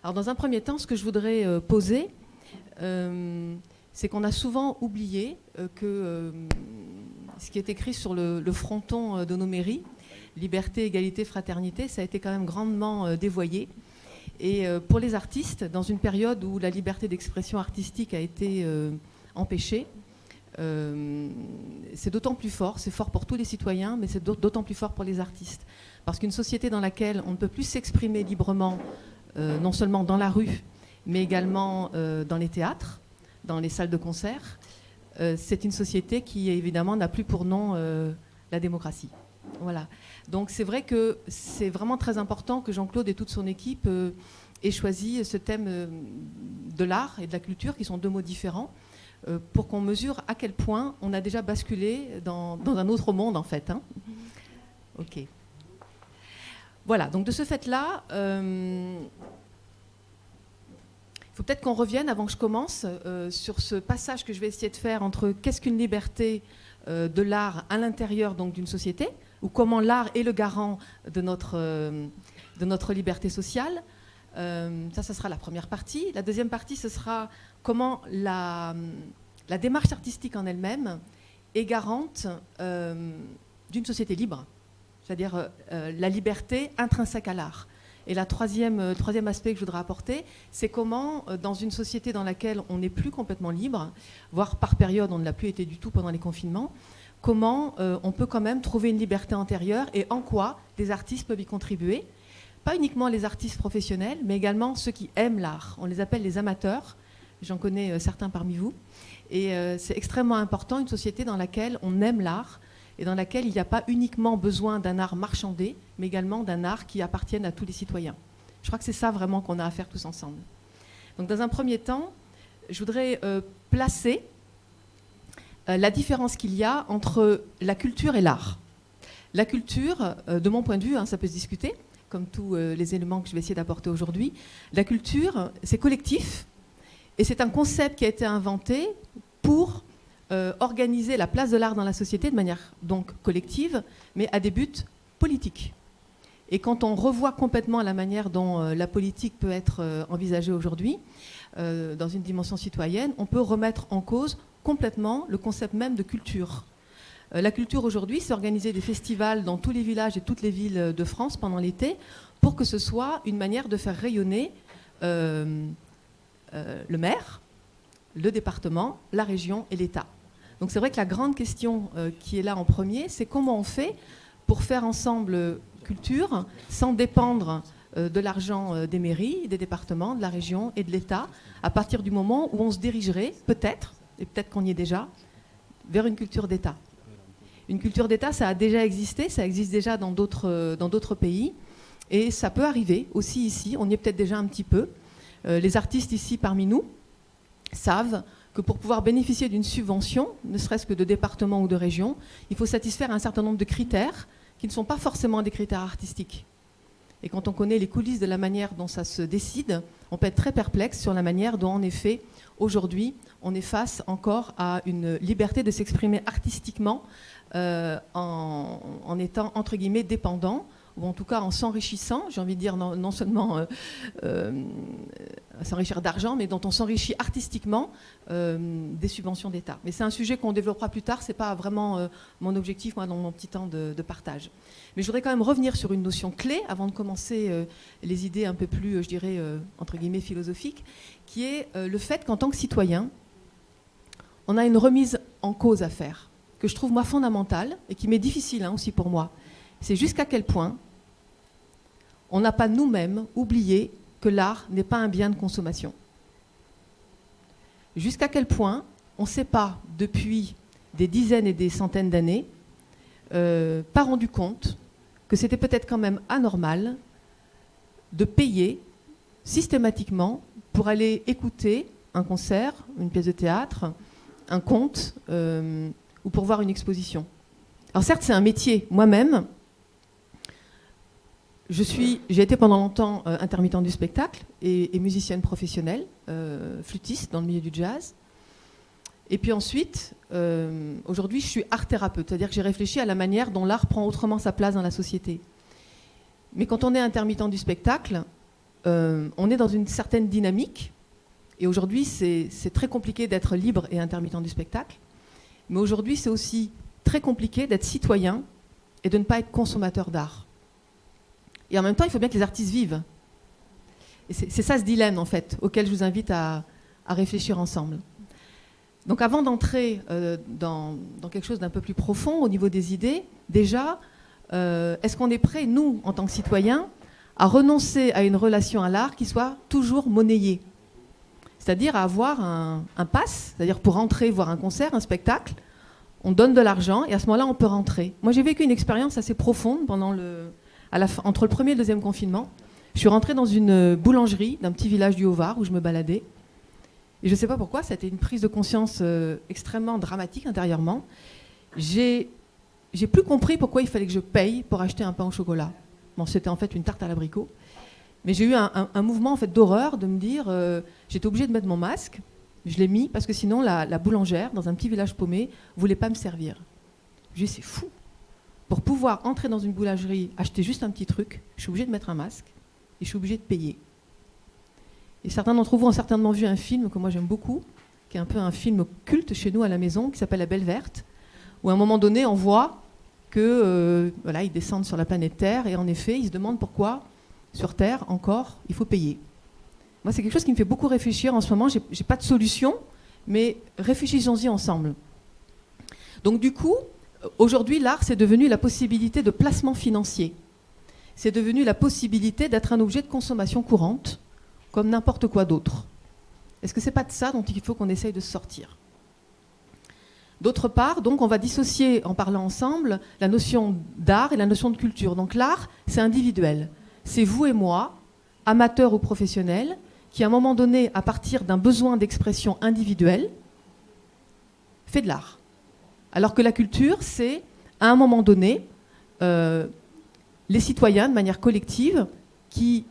Alors, dans un premier temps, ce que je voudrais poser, c'est qu'on a souvent oublié que ce qui est écrit sur le fronton de nos mairies, liberté, égalité, fraternité, ça a été quand même grandement dévoyé. Et pour les artistes, dans une période où la liberté d'expression artistique a été empêchée, c'est d'autant plus fort, c'est fort pour tous les citoyens, mais c'est d'autant plus fort pour les artistes. Parce qu'une société dans laquelle on ne peut plus s'exprimer librement, non seulement dans la rue, mais également dans les théâtres, dans les salles de concert, c'est une société qui, évidemment, n'a plus pour nom la démocratie. Voilà. Donc c'est vrai que c'est vraiment très important que Jean-Claude et toute son équipe aient choisi ce thème de l'art et de la culture, qui sont deux mots différents, pour qu'on mesure à quel point on a déjà basculé dans un autre monde, en fait. Hein. Ok. Voilà, donc de ce fait-là, il faut peut-être qu'on revienne, avant que je commence, sur ce passage que je vais essayer de faire entre qu'est-ce qu'une liberté de l'art à l'intérieur donc d'une société, ou comment l'art est le garant de notre liberté sociale. Ça sera la première partie. La deuxième partie, ce sera comment la démarche artistique en elle-même est garante d'une société libre, c'est-à-dire la liberté intrinsèque à l'art. Et le troisième aspect que je voudrais apporter, c'est comment, dans une société dans laquelle on n'est plus complètement libre, voire par période, on ne l'a plus été du tout pendant les confinements, comment on peut quand même trouver une liberté antérieure et en quoi les artistes peuvent y contribuer. Pas uniquement les artistes professionnels, mais également ceux qui aiment l'art. On les appelle les amateurs. J'en connais certains parmi vous. Et c'est extrêmement important, une société dans laquelle on aime l'art et dans laquelle il n'y a pas uniquement besoin d'un art marchandé, mais également d'un art qui appartienne à tous les citoyens. Je crois que c'est ça vraiment qu'on a à faire tous ensemble. Donc dans un premier temps, je voudrais placer la différence qu'il y a entre la culture et l'art. La culture, de mon point de vue, hein, ça peut se discuter, comme tous les éléments que je vais essayer d'apporter aujourd'hui. La culture, c'est collectif, et c'est un concept qui a été inventé pour organiser la place de l'art dans la société de manière donc collective, mais à des buts politiques. Et quand on revoit complètement la manière dont la politique peut être envisagée aujourd'hui, dans une dimension citoyenne, on peut remettre en cause complètement le concept même de culture. La culture aujourd'hui, c'est organiser des festivals dans tous les villages et toutes les villes de France pendant l'été pour que ce soit une manière de faire rayonner le maire, le département, la région et l'État. Donc c'est vrai que la grande question qui est là en premier, c'est comment on fait pour faire ensemble culture sans dépendre de l'argent des mairies, des départements, de la région et de l'État, à partir du moment où on se dirigerait, peut-être, et peut-être qu'on y est déjà, vers une culture d'État. Une culture d'État, ça a déjà existé, ça existe déjà dans d'autres pays, et ça peut arriver aussi ici, on y est peut-être déjà un petit peu. Les artistes ici parmi nous savent que pour pouvoir bénéficier d'une subvention, ne serait-ce que de département ou de région, il faut satisfaire un certain nombre de critères qui ne sont pas forcément des critères artistiques. Et quand on connaît les coulisses de la manière dont ça se décide, on peut être très perplexe sur la manière dont, en effet, aujourd'hui, on est face encore à une liberté de s'exprimer artistiquement en étant, entre guillemets, dépendant, ou en tout cas en s'enrichissant, j'ai envie de dire non seulement s'enrichir d'argent, mais dont on s'enrichit artistiquement des subventions d'État. Mais c'est un sujet qu'on développera plus tard, ce n'est pas vraiment mon objectif, moi, dans mon petit temps de partage. Mais je voudrais quand même revenir sur une notion clé, avant de commencer les idées un peu plus, je dirais, entre guillemets, philosophiques, qui est le fait qu'en tant que citoyen, on a une remise en cause à faire, que je trouve, moi, fondamentale, et qui m'est difficile aussi pour moi. C'est jusqu'à quel point on n'a pas nous-mêmes oublié que l'art n'est pas un bien de consommation. Jusqu'à quel point on ne s'est pas, depuis des dizaines et des centaines d'années, pas rendu compte que c'était peut-être quand même anormal de payer systématiquement pour aller écouter un concert, une pièce de théâtre, un conte ou pour voir une exposition. Alors certes, c'est un métier. Moi-même, j'ai été pendant longtemps intermittente du spectacle et musicienne professionnelle, flûtiste dans le milieu du jazz. Et puis ensuite, aujourd'hui, je suis art-thérapeute, c'est-à-dire que j'ai réfléchi à la manière dont l'art prend autrement sa place dans la société. Mais quand on est intermittent du spectacle, on est dans une certaine dynamique. Et aujourd'hui, c'est très compliqué d'être libre et intermittent du spectacle. Mais aujourd'hui, c'est aussi très compliqué d'être citoyen et de ne pas être consommateur d'art. Et en même temps, il faut bien que les artistes vivent. Et c'est ça ce dilemme, en fait, auquel je vous invite à réfléchir ensemble. Donc avant d'entrer dans quelque chose d'un peu plus profond au niveau des idées, déjà, est-ce qu'on est prêt, nous, en tant que citoyens, à renoncer à une relation à l'art qui soit toujours monnayée ? C'est-à-dire à avoir un pass, c'est-à-dire pour entrer voir un concert, un spectacle, on donne de l'argent et à ce moment-là, on peut rentrer. Moi, j'ai vécu une expérience assez profonde entre le premier et le deuxième confinement. Je suis rentrée dans une boulangerie d'un petit village du Haut-Var où je me baladais. Et je ne sais pas pourquoi, ça a été une prise de conscience extrêmement dramatique intérieurement. J'ai plus compris pourquoi il fallait que je paye pour acheter un pain au chocolat. Bon, c'était en fait une tarte à l'abricot. Mais j'ai eu un mouvement en fait, d'horreur de me dire j'étais obligée de mettre mon masque. Je l'ai mis parce que sinon la boulangère, dans un petit village paumé, ne voulait pas me servir. J'ai dit c'est fou. Pour pouvoir entrer dans une boulangerie, acheter juste un petit truc, je suis obligée de mettre un masque et je suis obligée de payer. Et certains d'entre vous ont certainement vu un film que moi j'aime beaucoup, qui est un peu un film culte chez nous à la maison, qui s'appelle La Belle Verte, où à un moment donné on voit que voilà, ils descendent sur la planète Terre et en effet ils se demandent pourquoi sur Terre encore il faut payer. Moi c'est quelque chose qui me fait beaucoup réfléchir en ce moment. J'ai pas de solution, mais réfléchissons-y ensemble. Donc du coup, aujourd'hui l'art c'est devenu la possibilité de placement financier. C'est devenu la possibilité d'être un objet de consommation courante, comme n'importe quoi d'autre. Est-ce que c'est pas de ça dont il faut qu'on essaye de sortir ? D'autre part, donc, on va dissocier, en parlant ensemble, la notion d'art et la notion de culture. Donc l'art, c'est individuel. C'est vous et moi, amateurs ou professionnels, qui, à un moment donné, à partir d'un besoin d'expression individuelle, fait de l'art. Alors que la culture, c'est, à un moment donné, les citoyens, de manière collective, qui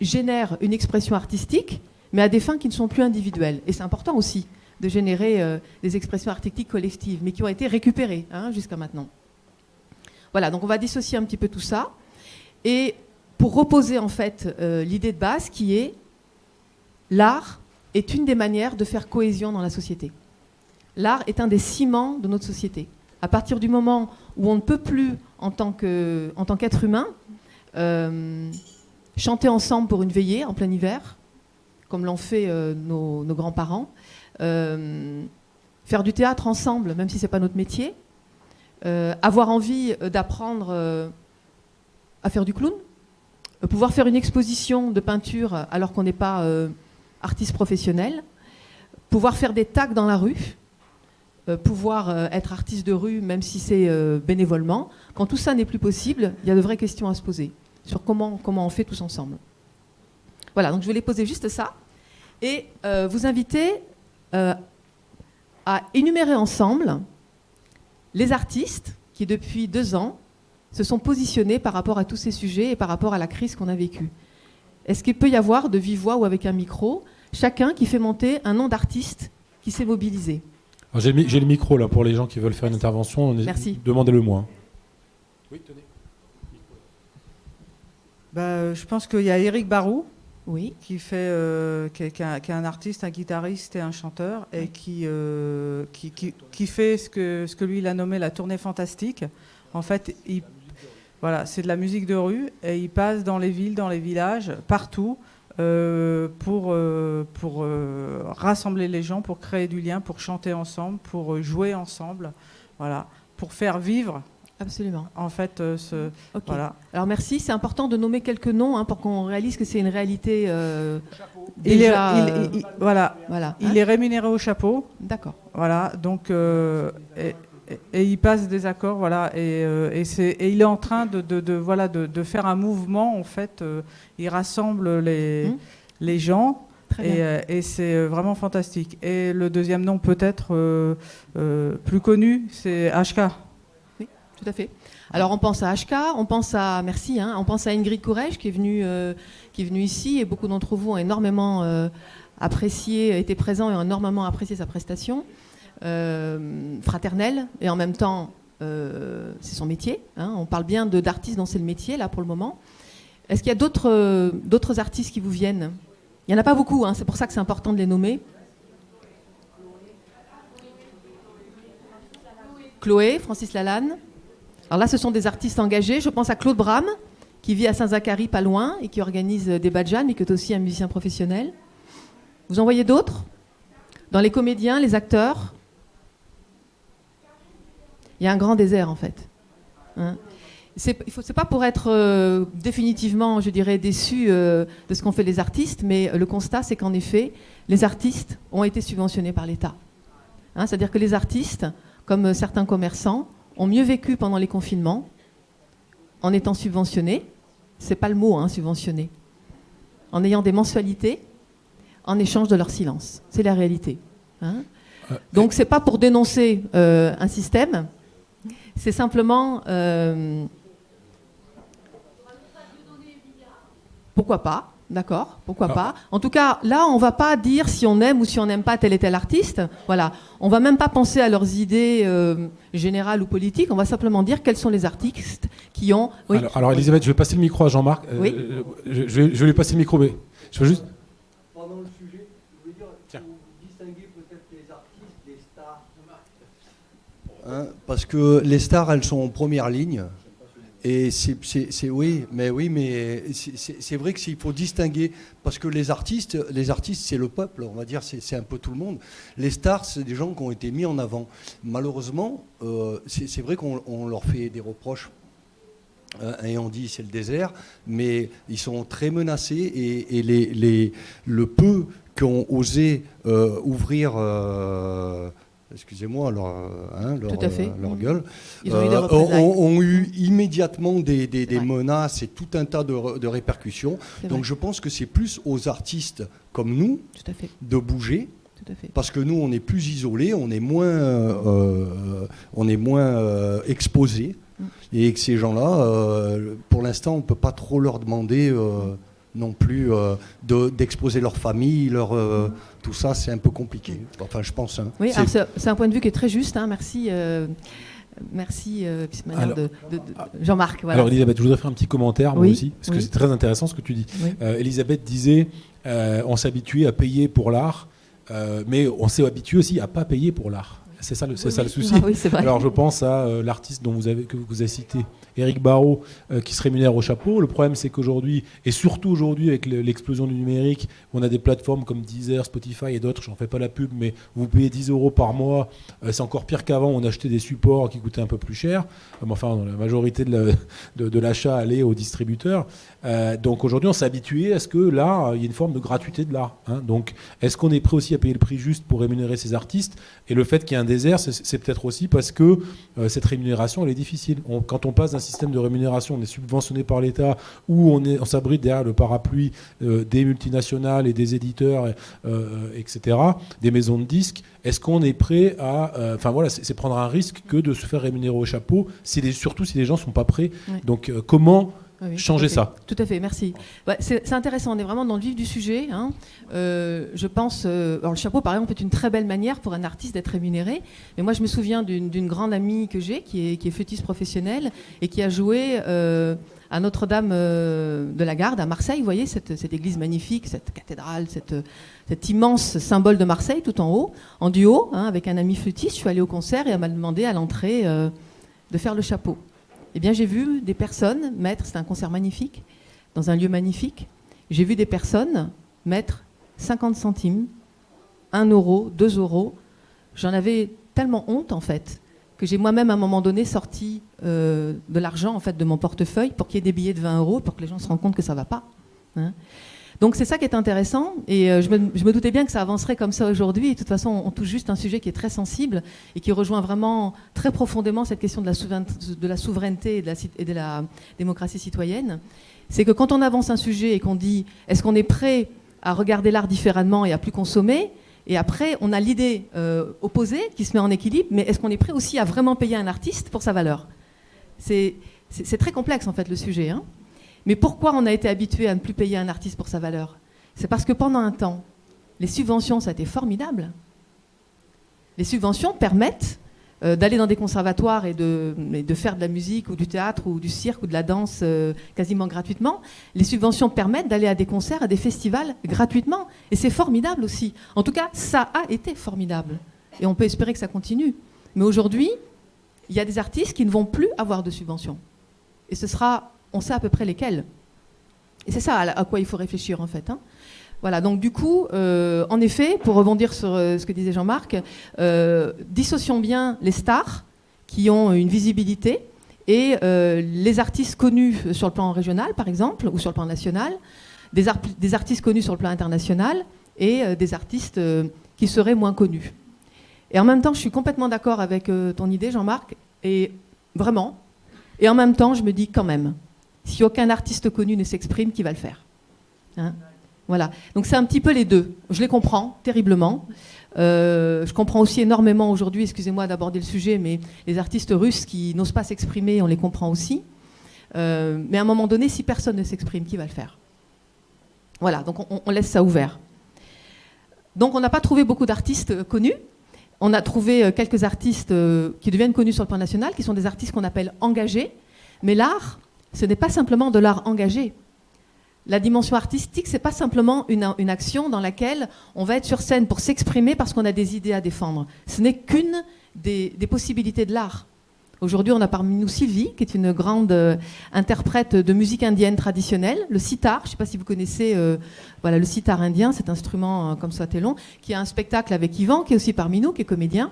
génèrent une expression artistique, mais à des fins qui ne sont plus individuelles. Et c'est important aussi de générer des expressions artistiques collectives, mais qui ont été récupérées jusqu'à maintenant. Voilà, donc on va dissocier un petit peu tout ça. Et pour reposer en fait l'idée de base qui est l'art est une des manières de faire cohésion dans la société. L'art est un des ciments de notre société. À partir du moment où on ne peut plus, en tant qu'être humain, chanter ensemble pour une veillée en plein hiver, comme l'ont fait nos grands-parents, faire du théâtre ensemble, même si ce n'est pas notre métier, avoir envie d'apprendre à faire du clown, pouvoir faire une exposition de peinture alors qu'on n'est pas artiste professionnel, pouvoir faire des tags dans la rue, pouvoir être artiste de rue même si c'est bénévolement. Quand tout ça n'est plus possible, il y a de vraies questions à se poser sur comment on fait tous ensemble. Voilà, donc je voulais poser juste ça et vous inviter à énumérer ensemble les artistes qui, depuis 2 ans, se sont positionnés par rapport à tous ces sujets et par rapport à la crise qu'on a vécue. Est-ce qu'il peut y avoir, de vive voix ou avec un micro, chacun qui fait monter un nom d'artiste qui s'est mobilisé ? Alors, j'ai le micro là pour les gens qui veulent faire une intervention. Merci. Demandez-le moi. Oui, tenez. Je pense qu'il y a Éric Barou, oui, qui est un artiste, un guitariste et un chanteur, et qui fait ce que lui il a nommé la tournée fantastique. En fait, voilà, c'est de la musique de rue, et il passe dans les villes, dans les villages, partout, pour rassembler les gens, pour créer du lien, pour chanter ensemble, pour jouer ensemble, voilà, pour faire vivre. Absolument. En fait, okay. Voilà. Alors merci, c'est important de nommer quelques noms pour qu'on réalise que c'est une réalité déjà. Voilà. Il est rémunéré au chapeau. D'accord. Voilà. Donc et il passe des accords. Voilà. Et il est en train de faire un mouvement. En fait, il rassemble les gens. Et c'est vraiment fantastique. Et le deuxième nom peut-être plus connu, c'est HK. Tout à fait. Alors on pense à HK, on pense à on pense à Ingrid Courrèges qui est venue ici et beaucoup d'entre vous ont énormément apprécié, été présents et ont énormément apprécié sa prestation fraternelle et en même temps c'est son métier. On parle bien d'artiste dont c'est le métier là pour le moment. Est-ce qu'il y a d'autres artistes qui vous viennent? Il n'y en a pas beaucoup, hein, c'est pour ça que c'est important de les nommer. Chloé, Francis Lalanne. Alors là, ce sont des artistes engagés. Je pense à Claude Bram, qui vit à Saint-Zacharie, pas loin, et qui organise des badjans, mais qui est aussi un musicien professionnel. Vous en voyez d'autres? Dans les comédiens, les acteurs? Il y a un grand désert, en fait. Hein, c'est pas pour être définitivement, je dirais, déçu de ce qu'ont fait les artistes, mais le constat, c'est qu'en effet, les artistes ont été subventionnés par l'État. Hein, c'est-à-dire que les artistes, comme certains commerçants, ont mieux vécu pendant les confinements en étant subventionnés. C'est pas le mot, hein, subventionné. En ayant des mensualités en échange de leur silence. C'est la réalité. Hein. Donc, c'est pas pour dénoncer un système, c'est simplement... pourquoi pas, d'accord, pourquoi pas. En tout cas, là, on ne va pas dire si on aime ou si on n'aime pas tel et tel artiste. Voilà. On ne va même pas penser à leurs idées générales ou politiques. On va simplement dire quels sont les artistes qui ont... Oui. Alors Elisabeth, je vais passer le micro à Jean-Marc. Oui. Je vais lui passer le micro, mais je veux juste... Pendant le sujet, je veux dire, il faut distinguer peut-être les artistes des stars. Hein, parce que les stars, elles sont en première ligne. Et c'est oui, mais c'est vrai qu'il faut distinguer, parce que les artistes, c'est le peuple, on va dire, c'est un peu tout le monde. Les stars, c'est des gens qui ont été mis en avant. Malheureusement, c'est vrai qu'on leur fait des reproches, et on dit c'est le désert, mais ils sont très menacés, et le peu qui ont osé ouvrir... excusez-moi, leur gueule, ont eu immédiatement des menaces et tout un tas de répercussions. Donc je pense que c'est plus aux artistes comme nous de bouger, parce que nous, on est plus isolés, on est moins exposés, et que ces gens-là, pour l'instant, on ne peut pas trop leur demander... non plus d'exposer leur famille, tout ça, c'est un peu compliqué. Enfin, je pense. Hein. Oui, c'est un point de vue qui est très juste. Hein. Merci, Jean-Marc. Voilà. Alors, Elisabeth, je voudrais faire un petit commentaire, moi aussi, parce que oui. c'est très intéressant ce que tu dis. Oui. Elisabeth disait, on s'habitue à payer pour l'art, mais on s'est habitué aussi à ne pas payer pour l'art. C'est ça le souci. Ah oui, c'est vrai. Alors je pense à l'artiste que vous avez cité, Éric Barrault, qui se rémunère au chapeau. Le problème, c'est qu'aujourd'hui, et surtout aujourd'hui avec l'explosion du numérique, on a des plateformes comme Deezer, Spotify et d'autres, j'en fais pas la pub, mais vous payez 10 € par mois. C'est encore pire qu'avant, on achetait des supports qui coûtaient un peu plus cher. Enfin, la majorité de l'achat allait aux distributeurs. Donc aujourd'hui, on s'est habitué à ce que là, il y ait une forme de gratuité de l'art. Hein. Donc est-ce qu'on est prêt aussi à payer le prix juste pour rémunérer ces artistes? Et le fait qu'il y ait un désert, c'est peut-être aussi parce que cette rémunération, elle est difficile. Quand on passe d'un système de rémunération, on est subventionné par l'État, ou on s'abrite derrière le parapluie des multinationales et des éditeurs, etc., des maisons de disques, est-ce qu'on est prêt à... Enfin voilà, c'est prendre un risque que de se faire rémunérer au chapeau, surtout si les gens ne sont pas prêts. Oui. Donc comment... Oui, changer ça. Tout à fait, merci. Ouais, c'est intéressant, on est vraiment dans le vif du sujet. Hein. Je pense, alors le chapeau par exemple est une très belle manière pour un artiste d'être rémunéré. Mais moi je me souviens d'une grande amie que j'ai qui est flûtiste professionnelle et qui a joué à Notre-Dame de la Garde à Marseille. Vous voyez cette église magnifique, cette cathédrale, cet immense symbole de Marseille tout en haut, en duo, hein, avec un ami flûtiste. Je suis allée au concert et elle m'a demandé à l'entrée de faire le chapeau. Eh bien, j'ai vu des personnes mettre, c'était un concert magnifique, dans un lieu magnifique, j'ai vu des personnes mettre 50 centimes, 1 €, 2 €. J'en avais tellement honte, en fait, que j'ai moi-même, à un moment donné, sorti de l'argent, en fait, de mon portefeuille pour qu'il y ait des billets de 20 €, pour que les gens se rendent compte que ça ne va pas. Hein. Donc c'est ça qui est intéressant, et je me doutais bien que ça avancerait comme ça aujourd'hui, et de toute façon on touche juste un sujet qui est très sensible et qui rejoint vraiment très profondément cette question de la souveraineté et de la démocratie citoyenne. C'est que quand on avance un sujet et qu'on dit est-ce qu'on est prêt à regarder l'art différemment et à plus consommer, et après on a l'idée opposée qui se met en équilibre, mais est-ce qu'on est prêt aussi à vraiment payer un artiste pour sa valeur? C'est très complexe en fait le sujet, hein. Mais pourquoi on a été habitué à ne plus payer un artiste pour sa valeur? C'est parce que pendant un temps, les subventions, ça a été formidable. Les subventions permettent d'aller dans des conservatoires et de faire de la musique ou du théâtre ou du cirque ou de la danse quasiment gratuitement. Les subventions permettent d'aller à des concerts, à des festivals gratuitement. Et c'est formidable aussi. En tout cas, ça a été formidable. Et on peut espérer que ça continue. Mais aujourd'hui, il y a des artistes qui ne vont plus avoir de subventions. Et ce sera, on sait à peu près lesquels. Et c'est ça à quoi il faut réfléchir en fait. Voilà, donc du coup, en effet, pour rebondir sur ce que disait Jean-Marc, dissocions bien les stars qui ont une visibilité et les artistes connus sur le plan régional, par exemple, ou sur le plan national, des artistes connus sur le plan international et des artistes qui seraient moins connus. Et en même temps, je suis complètement d'accord avec ton idée, Jean-Marc, et vraiment. Et en même temps, je me dis quand même, si aucun artiste connu ne s'exprime, qui va le faire ? Voilà. Donc c'est un petit peu les deux. Je les comprends terriblement. Je comprends aussi énormément aujourd'hui, excusez-moi d'aborder le sujet, mais les artistes russes qui n'osent pas s'exprimer, on les comprend aussi. Mais à un moment donné, si personne ne s'exprime, qui va le faire ? Voilà, donc on laisse ça ouvert. Donc on n'a pas trouvé beaucoup d'artistes connus. On a trouvé quelques artistes qui deviennent connus sur le plan national, qui sont des artistes qu'on appelle engagés. Mais l'art, ce n'est pas simplement de l'art engagé. La dimension artistique, ce n'est pas simplement une action dans laquelle on va être sur scène pour s'exprimer parce qu'on a des idées à défendre. Ce n'est qu'une des possibilités de l'art. Aujourd'hui, on a parmi nous Sylvie, qui est une grande interprète de musique indienne traditionnelle, le sitar. Je ne sais pas si vous connaissez le sitar indien, cet instrument comme ça, long, qui a un spectacle avec Yvan, qui est aussi parmi nous, qui est comédien.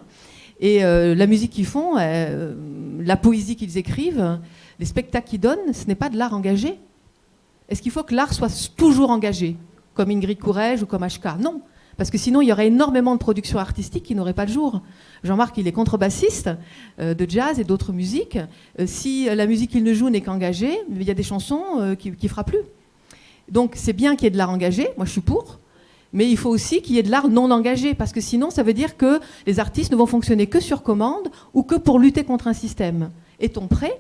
Et la musique qu'ils font, la poésie qu'ils écrivent, les spectacles qu'ils donnent, ce n'est pas de l'art engagé. Est-ce qu'il faut que l'art soit toujours engagé, comme Ingrid Courrèges ou comme HK ? Non. Parce que sinon, il y aurait énormément de productions artistiques qui n'auraient pas le jour. Jean-Marc, il est contrebassiste de jazz et d'autres musiques. Si la musique qu'il ne joue n'est qu'engagée, il y a des chansons qu'il ne fera plus. Donc, c'est bien qu'il y ait de l'art engagé, moi je suis pour, mais il faut aussi qu'il y ait de l'art non engagé, parce que sinon, ça veut dire que les artistes ne vont fonctionner que sur commande ou que pour lutter contre un système. Est-on prêt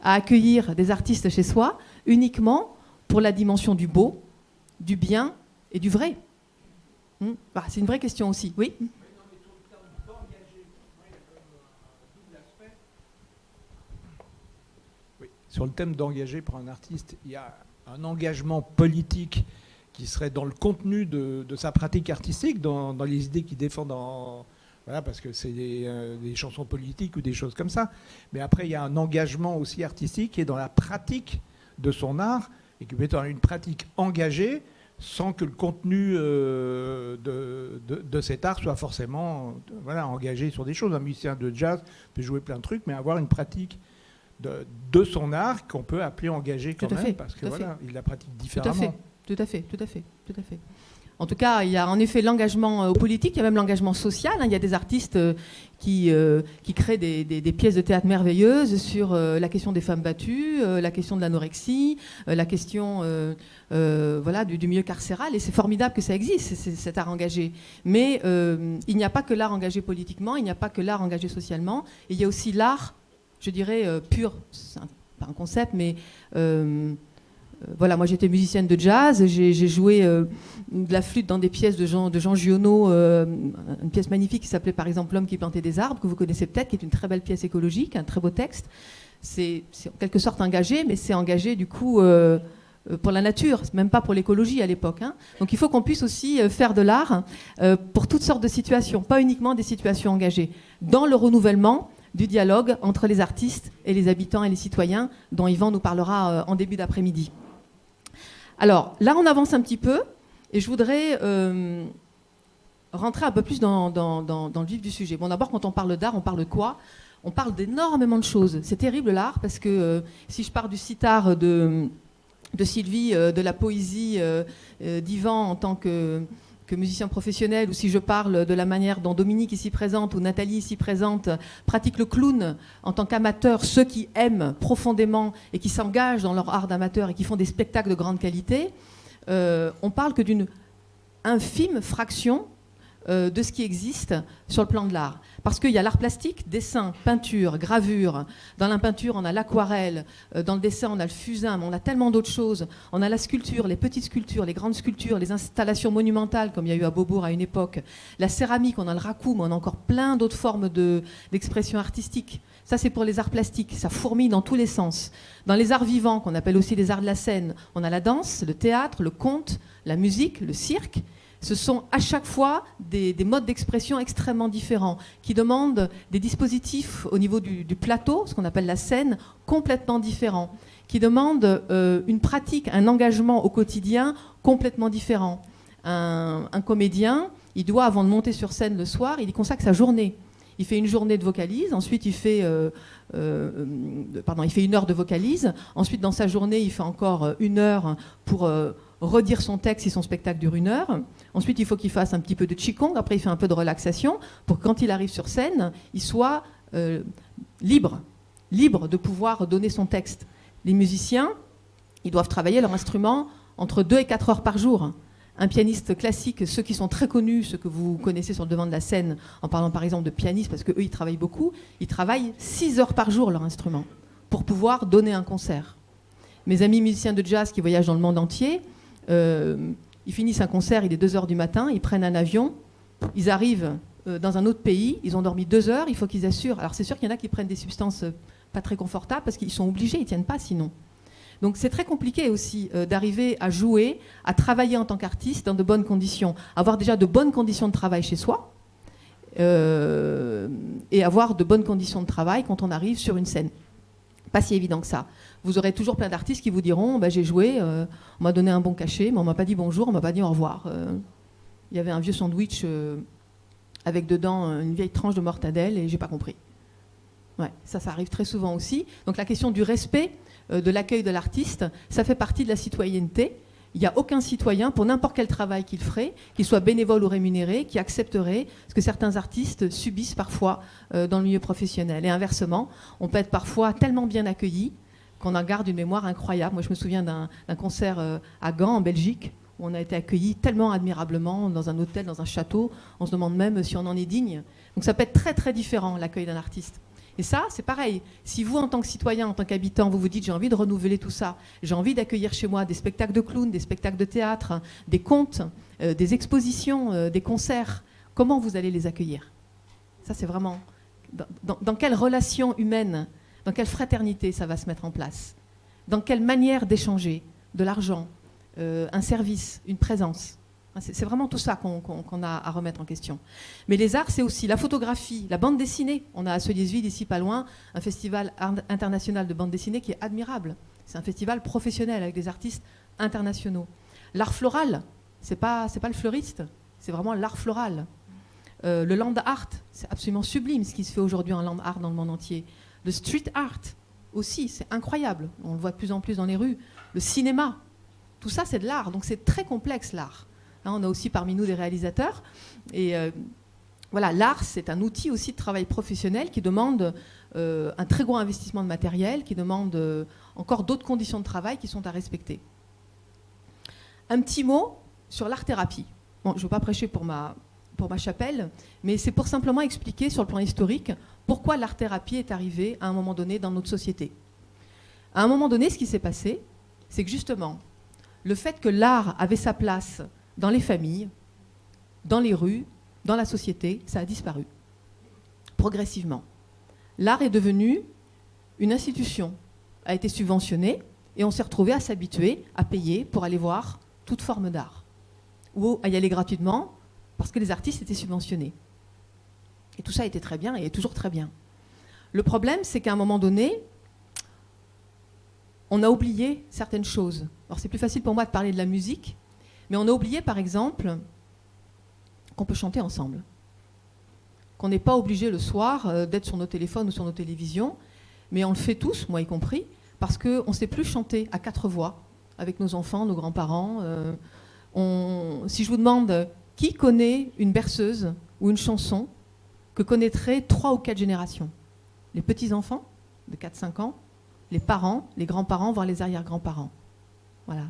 à accueillir des artistes chez soi uniquement pour la dimension du beau, du bien et du vrai ? C'est une vraie question aussi, oui. Sur le thème d'engager pour un artiste, il y a un engagement politique qui serait dans le contenu de sa pratique artistique, dans les idées qu'il défend parce que c'est des chansons politiques ou des choses comme ça. Mais après, il y a un engagement aussi artistique qui est dans la pratique de son art et qui peut être une pratique engagée sans que le contenu de cet art soit forcément engagé sur des choses. Un musicien de jazz peut jouer plein de trucs, mais avoir une pratique de son art qu'on peut appeler engagé quand même, parce que il la pratique différemment. Tout à fait. En tout cas, il y a en effet l'engagement politique, il y a même l'engagement social. Il y a des artistes qui créent des pièces de théâtre merveilleuses sur la question des femmes battues, la question de l'anorexie, la question du milieu carcéral. Et c'est formidable que ça existe, cet art engagé. Mais il n'y a pas que l'art engagé politiquement, il n'y a pas que l'art engagé socialement. Et il y a aussi l'art, je dirais, pur, c'est pas un concept, mais... moi j'étais musicienne de jazz, j'ai joué de la flûte dans des pièces de Jean Giono, une pièce magnifique qui s'appelait par exemple L'homme qui plantait des arbres, que vous connaissez peut-être, qui est une très belle pièce écologique, un très beau texte. C'est en quelque sorte engagé, mais c'est engagé du coup pour la nature, même pas pour l'écologie à l'époque. Donc il faut qu'on puisse aussi faire de l'art pour toutes sortes de situations, pas uniquement des situations engagées, dans le renouvellement du dialogue entre les artistes et les habitants et les citoyens, dont Yvan nous parlera en début d'après-midi. Alors, là, on avance un petit peu, et je voudrais rentrer un peu plus dans le vif du sujet. Bon, d'abord, quand on parle d'art, on parle de quoi ? On parle d'énormément de choses. C'est terrible, l'art, parce que si je pars du sitar de Sylvie, de la poésie d'Yvan en tant que musicien professionnel, ou si je parle de la manière dont Dominique ici présente ou Nathalie ici présente pratique le clown en tant qu'amateur, ceux qui aiment profondément et qui s'engagent dans leur art d'amateur et qui font des spectacles de grande qualité, on parle que d'une infime fraction de ce qui existe sur le plan de l'art. Parce qu'il y a l'art plastique, dessin, peinture, gravure. Dans la peinture, on a l'aquarelle. Dans le dessin, on a le fusain. Mais on a tellement d'autres choses. On a la sculpture, les petites sculptures, les grandes sculptures, les installations monumentales, comme il y a eu à Beaubourg à une époque. La céramique, on a le rakoum. On a encore plein d'autres formes d'expression artistique. Ça, c'est pour les arts plastiques. Ça fourmille dans tous les sens. Dans les arts vivants, qu'on appelle aussi les arts de la scène, on a la danse, le théâtre, le conte, la musique, le cirque. Ce sont à chaque fois des modes d'expression extrêmement différents qui demandent des dispositifs au niveau du plateau, ce qu'on appelle la scène, complètement différents, qui demandent une pratique, un engagement au quotidien complètement différent. Un comédien, il doit, avant de monter sur scène le soir, il y consacre sa journée. Il fait une journée de vocalise, ensuite il fait 1 heure de vocalise, ensuite dans sa journée il fait encore 1 heure pour redire son texte si son spectacle dure 1 heure. Ensuite, il faut qu'il fasse un petit peu de qigong. Après, il fait un peu de relaxation pour que quand il arrive sur scène, il soit libre de pouvoir donner son texte. Les musiciens, ils doivent travailler leur instrument entre 2 et 4 heures par jour. Un pianiste classique, ceux qui sont très connus, ceux que vous connaissez sur le devant de la scène, en parlant par exemple de pianistes, parce qu'eux, ils travaillent beaucoup, ils travaillent 6 heures par jour leur instrument pour pouvoir donner un concert. Mes amis musiciens de jazz qui voyagent dans le monde entier, ils finissent un concert, il est 2 heures du matin, ils prennent un avion, ils arrivent dans un autre pays, ils ont dormi 2 heures, il faut qu'ils assurent. Alors c'est sûr qu'il y en a qui prennent des substances pas très confortables parce qu'ils sont obligés, ils ne tiennent pas sinon. Donc c'est très compliqué aussi d'arriver à jouer, à travailler en tant qu'artiste dans de bonnes conditions, avoir déjà de bonnes conditions de travail chez soi et avoir de bonnes conditions de travail quand on arrive sur une scène. Pas si évident que ça. Vous aurez toujours plein d'artistes qui vous diront j'ai joué, on m'a donné un bon cachet, mais on m'a pas dit bonjour, on m'a pas dit au revoir. Il y avait un vieux sandwich avec dedans une vieille tranche de mortadelle et j'ai pas compris. Ouais, ça arrive très souvent aussi. Donc la question du respect de l'accueil de l'artiste, ça fait partie de la citoyenneté. Il n'y a aucun citoyen, pour n'importe quel travail qu'il ferait, qu'il soit bénévole ou rémunéré, qui accepterait ce que certains artistes subissent parfois dans le milieu professionnel. Et inversement, on peut être parfois tellement bien accueilli qu'on en garde une mémoire incroyable. Moi, je me souviens d'un concert à Gand, en Belgique, où on a été accueillis tellement admirablement dans un hôtel, dans un château. On se demande même si on en est digne. Donc ça peut être très, très différent, l'accueil d'un artiste. Et ça, c'est pareil. Si vous, en tant que citoyen, en tant qu'habitant, vous vous dites j'ai envie de renouveler tout ça, j'ai envie d'accueillir chez moi des spectacles de clowns, des spectacles de théâtre, des contes, des expositions, des concerts, comment vous allez les accueillir? Ça, c'est vraiment... Dans quelle relation humaine, dans quelle fraternité ça va se mettre en place? Dans quelle manière d'échanger de l'argent, un service, une présence? C'est vraiment tout ça qu'on a à remettre en question. Mais les arts, c'est aussi la photographie, la bande dessinée. On a à Sollierswil, ici pas loin, un festival international de bande dessinée qui est admirable. C'est un festival professionnel avec des artistes internationaux. L'art floral, c'est pas le fleuriste, c'est vraiment l'art floral. Le land art, c'est absolument sublime ce qui se fait aujourd'hui en land art dans le monde entier. Le street art aussi, c'est incroyable. On le voit de plus en plus dans les rues. Le cinéma, tout ça, c'est de l'art. Donc c'est très complexe, l'art. Là, on a aussi parmi nous des réalisateurs. Et voilà, l'art, c'est un outil aussi de travail professionnel qui demande un très gros investissement de matériel, qui demande encore d'autres conditions de travail qui sont à respecter. Un petit mot sur l'art-thérapie. Bon, je ne veux pas prêcher pour ma chapelle, mais c'est pour simplement expliquer sur le plan historique pourquoi l'art-thérapie est arrivée à un moment donné dans notre société. À un moment donné, ce qui s'est passé, c'est que justement, le fait que l'art avait sa place dans les familles, dans les rues, dans la société, ça a disparu progressivement. L'art est devenu une institution, a été subventionné et on s'est retrouvé à s'habituer à payer pour aller voir toute forme d'art ou à y aller gratuitement parce que les artistes étaient subventionnés. Et tout ça était très bien et est toujours très bien. Le problème, c'est qu'à un moment donné, on a oublié certaines choses. Alors c'est plus facile pour moi de parler de la musique, mais on a oublié, par exemple, qu'on peut chanter ensemble. Qu'on n'est pas obligé le soir d'être sur nos téléphones ou sur nos télévisions, mais on le fait tous, moi y compris, parce qu'on ne sait plus chanter à 4 voix, avec nos enfants, nos grands-parents. Si je vous demande qui connaît une berceuse ou une chanson que connaîtraient 3 ou 4 générations? Les petits-enfants de 4-5 ans, les parents, les grands-parents, voire les arrière-grands-parents. Voilà.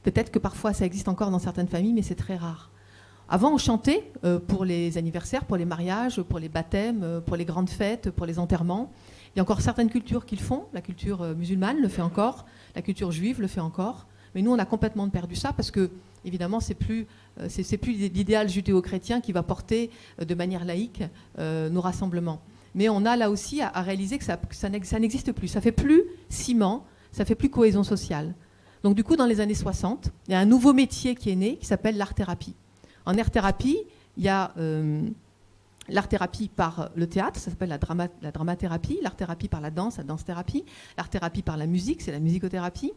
Peut-être que parfois ça existe encore dans certaines familles, mais c'est très rare. Avant, on chantait pour les anniversaires, pour les mariages, pour les baptêmes, pour les grandes fêtes, pour les enterrements. Il y a encore certaines cultures qui le font. La culture musulmane le fait encore, la culture juive le fait encore. Mais nous, on a complètement perdu ça parce que, évidemment, c'est plus l'idéal judéo-chrétien qui va porter de manière laïque nos rassemblements. Mais on a là aussi à réaliser que ça n'existe plus. Ça fait plus ciment, ça fait plus cohésion sociale. Donc du coup, dans les années 60, il y a un nouveau métier qui est né qui s'appelle l'art-thérapie. En art-thérapie, il y a l'art-thérapie par le théâtre, ça s'appelle la dramathérapie, l'art-thérapie par la danse-thérapie, l'art-thérapie par la musique, c'est la musicothérapie.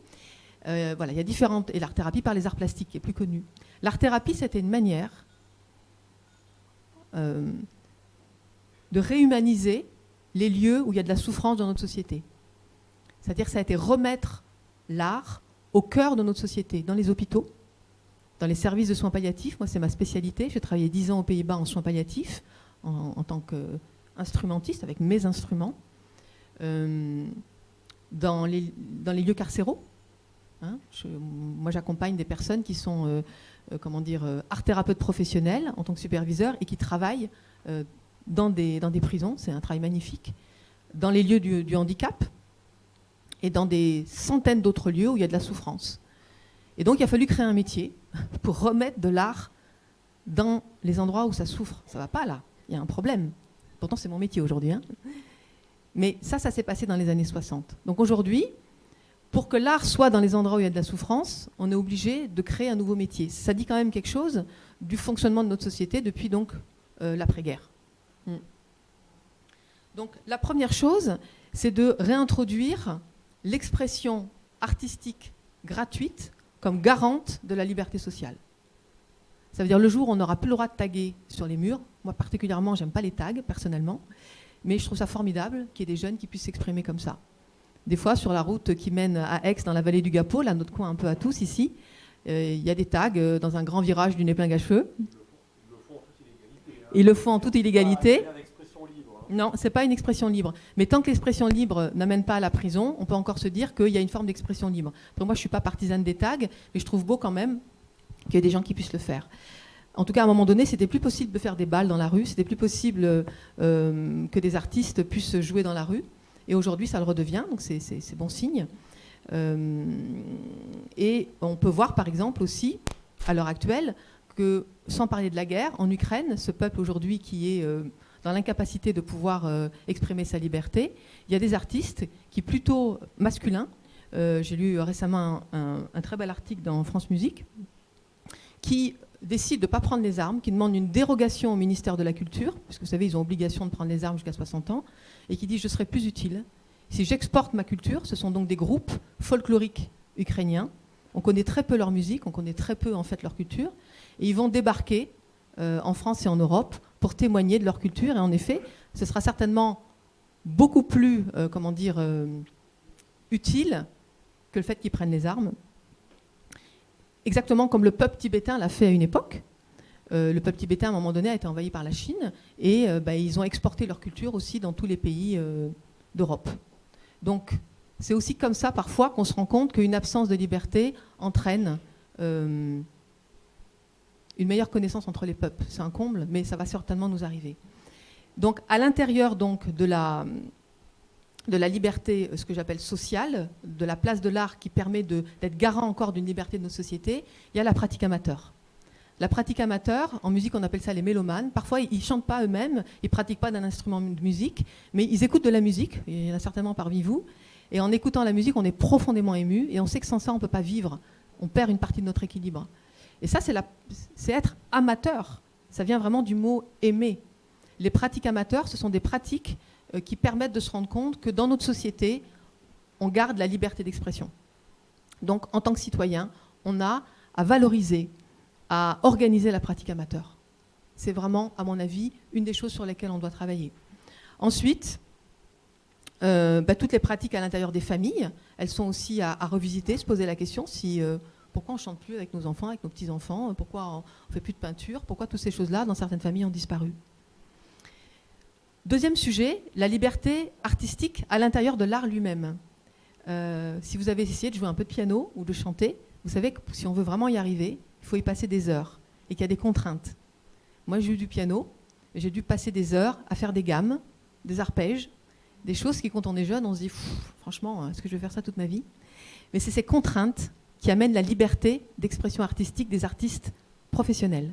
Voilà, il y a différentes, et l'art-thérapie par les arts plastiques, qui est plus connue. L'art-thérapie, c'était une manière de réhumaniser les lieux où il y a de la souffrance dans notre société. C'est-à-dire que ça a été remettre l'art au cœur de notre société, dans les hôpitaux, dans les services de soins palliatifs. Moi, c'est ma spécialité. J'ai travaillé 10 ans aux Pays-Bas en soins palliatifs, en tant qu'instrumentiste, avec mes instruments, dans les lieux carcéraux. Hein, moi, j'accompagne des personnes qui sont art-thérapeutes professionnels en tant que superviseurs et qui travaillent dans des prisons. C'est un travail magnifique. Dans les lieux du handicap et dans des centaines d'autres lieux où il y a de la souffrance. Et donc, il a fallu créer un métier pour remettre de l'art dans les endroits où ça souffre. Ça ne va pas, là. Il y a un problème. Pourtant, c'est mon métier aujourd'hui. Hein. Mais ça s'est passé dans les années 60. Donc aujourd'hui, pour que l'art soit dans les endroits où il y a de la souffrance, on est obligé de créer un nouveau métier. Ça dit quand même quelque chose du fonctionnement de notre société depuis donc l'après-guerre. Donc la première chose, c'est de réintroduire l'expression artistique gratuite comme garante de la liberté sociale. Ça veut dire le jour où on n'aura plus le droit de taguer sur les murs. Moi particulièrement, j'aime pas les tags personnellement, mais je trouve ça formidable qu'il y ait des jeunes qui puissent s'exprimer comme ça. Des fois, sur la route qui mène à Aix, dans la vallée du Gapot, là, notre coin un peu à tous ici, il y a des tags dans un grand virage d'une épingle à cheveux. Ils le font en toute illégalité. Non, ce n'est pas une expression libre. Mais tant que l'expression libre n'amène pas à la prison, on peut encore se dire qu'il y a une forme d'expression libre. Pour moi, je ne suis pas partisane des tags, mais je trouve beau quand même qu'il y ait des gens qui puissent le faire. En tout cas, à un moment donné, c'était plus possible de faire des balles dans la rue, c'était plus possible que des artistes puissent jouer dans la rue. Et aujourd'hui, ça le redevient, donc c'est bon signe. Et on peut voir, par exemple, aussi, à l'heure actuelle, que, sans parler de la guerre, en Ukraine, ce peuple aujourd'hui qui est dans l'incapacité de pouvoir exprimer sa liberté, il y a des artistes qui, plutôt masculins, j'ai lu récemment un très bel article dans France Musique, qui décident de ne pas prendre les armes, qui demandent une dérogation au ministère de la Culture, parce que vous savez, ils ont obligation de prendre les armes jusqu'à 60 ans, et qui disent « je serai plus utile si j'exporte ma culture ». Ce sont donc des groupes folkloriques ukrainiens. On connaît très peu leur musique, on connaît très peu en fait leur culture, et ils vont débarquer en France et en Europe pour témoigner de leur culture. Et en effet, ce sera certainement beaucoup plus, utile que le fait qu'ils prennent les armes. Exactement comme le peuple tibétain l'a fait à une époque. Le peuple tibétain, à un moment donné, a été envahi par la Chine et ils ont exporté leur culture aussi dans tous les pays d'Europe. Donc, c'est aussi comme ça, parfois, qu'on se rend compte qu'une absence de liberté entraîne une meilleure connaissance entre les peuples. C'est un comble, mais ça va certainement nous arriver. Donc, à l'intérieur donc, de la liberté, ce que j'appelle sociale, de la place de l'art qui permet d'être garant encore d'une liberté de nos sociétés, il y a la pratique amateur. La pratique amateur, en musique on appelle ça les mélomanes. Parfois ils ne chantent pas eux-mêmes, ils ne pratiquent pas d'un instrument de musique, mais ils écoutent de la musique, il y en a certainement parmi vous, et en écoutant la musique on est profondément ému, et on sait que sans ça on ne peut pas vivre, on perd une partie de notre équilibre. Et ça c'est être amateur, ça vient vraiment du mot aimer. Les pratiques amateurs, ce sont des pratiques qui permettent de se rendre compte que dans notre société, on garde la liberté d'expression. Donc, en tant que citoyen, on a à valoriser, à organiser la pratique amateur. C'est vraiment, à mon avis, une des choses sur lesquelles on doit travailler. Ensuite, toutes les pratiques à l'intérieur des familles, elles sont aussi à revisiter, se poser la question pourquoi on ne chante plus avec nos enfants, avec nos petits-enfants, pourquoi on ne fait plus de peinture, pourquoi toutes ces choses-là, dans certaines familles, ont disparu. Deuxième sujet, la liberté artistique à l'intérieur de l'art lui-même. Si vous avez essayé de jouer un peu de piano ou de chanter, vous savez que si on veut vraiment y arriver, il faut y passer des heures. et qu'il y a des contraintes. Moi, j'ai eu du piano, et j'ai dû passer des heures à faire des gammes, des arpèges, des choses qui, quand on est jeune, on se dit « franchement, est-ce que je vais faire ça toute ma vie ?» Mais c'est ces contraintes qui amènent la liberté d'expression artistique des artistes professionnels.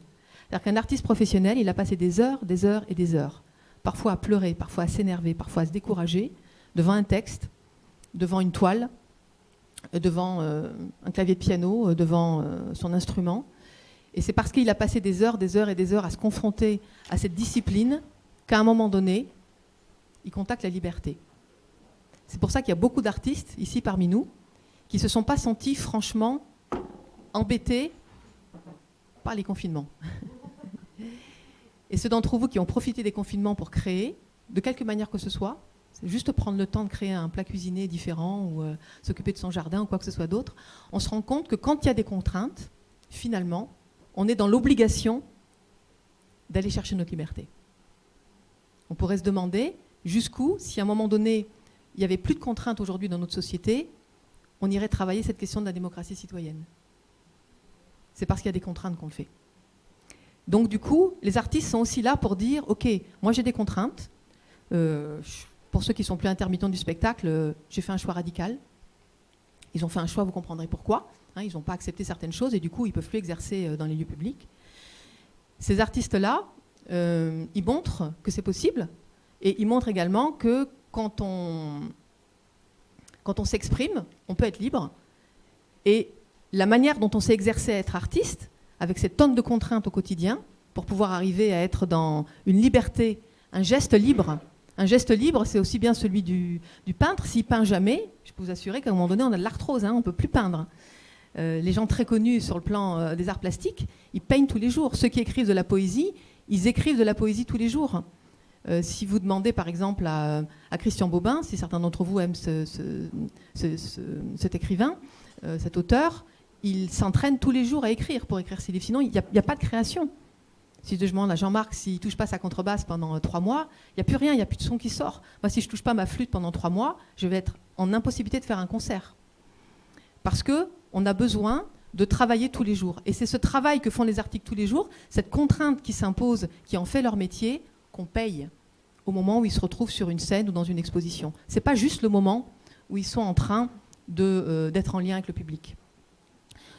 C'est-à-dire qu'un artiste professionnel, il a passé des heures et des heures, parfois à pleurer, parfois à s'énerver, parfois à se décourager, devant un texte, devant une toile, devant un clavier de piano, devant son instrument. Et c'est parce qu'il a passé des heures et des heures à se confronter à cette discipline qu'à un moment donné, il contacte la liberté. C'est pour ça qu'il y a beaucoup d'artistes ici parmi nous qui ne se sont pas sentis franchement embêtés par les confinements. Et ceux d'entre vous qui ont profité des confinements pour créer, de quelque manière que ce soit, c'est juste prendre le temps de créer un plat cuisiné différent ou s'occuper de son jardin ou quoi que ce soit d'autre, on se rend compte que quand il y a des contraintes, finalement, on est dans l'obligation d'aller chercher notre liberté. On pourrait se demander jusqu'où, si à un moment donné, il n'y avait plus de contraintes aujourd'hui dans notre société, on irait travailler cette question de la démocratie citoyenne. C'est parce qu'il y a des contraintes qu'on le fait. Donc du coup, les artistes sont aussi là pour dire, ok, moi j'ai des contraintes. Pour ceux qui sont plus intermittents du spectacle, j'ai fait un choix radical. Ils ont fait un choix, vous comprendrez pourquoi. Ils n'ont pas accepté certaines choses et du coup, ils ne peuvent plus exercer dans les lieux publics. Ces artistes-là, ils montrent que c'est possible et ils montrent également que quand on s'exprime, on peut être libre. Et la manière dont on s'est exercé à être artiste, avec ces tonnes de contraintes au quotidien, pour pouvoir arriver à être dans une liberté, un geste libre. Un geste libre, c'est aussi bien celui du peintre. S'il peint jamais, je peux vous assurer qu'à un moment donné, on a de l'arthrose, on ne peut plus peindre. Les gens très connus sur le plan des arts plastiques, ils peignent tous les jours. Ceux qui écrivent de la poésie, ils écrivent de la poésie tous les jours. Si vous demandez par exemple à Christian Bobin, si certains d'entre vous aiment cet écrivain, cet auteur, il s'entraîne tous les jours à écrire pour écrire ses livres. Sinon, il n'y a pas de création. Si je demande à Jean-Marc s'il ne touche pas sa contrebasse pendant 3 mois, il n'y a plus rien, il n'y a plus de son qui sort. Moi, si je ne touche pas ma flûte pendant 3 mois, je vais être en impossibilité de faire un concert. Parce qu'on a besoin de travailler tous les jours. Et c'est ce travail que font les artistes tous les jours, cette contrainte qui s'impose, qui en fait leur métier, qu'on paye au moment où ils se retrouvent sur une scène ou dans une exposition. Ce n'est pas juste le moment où ils sont en train d'être en lien avec le public.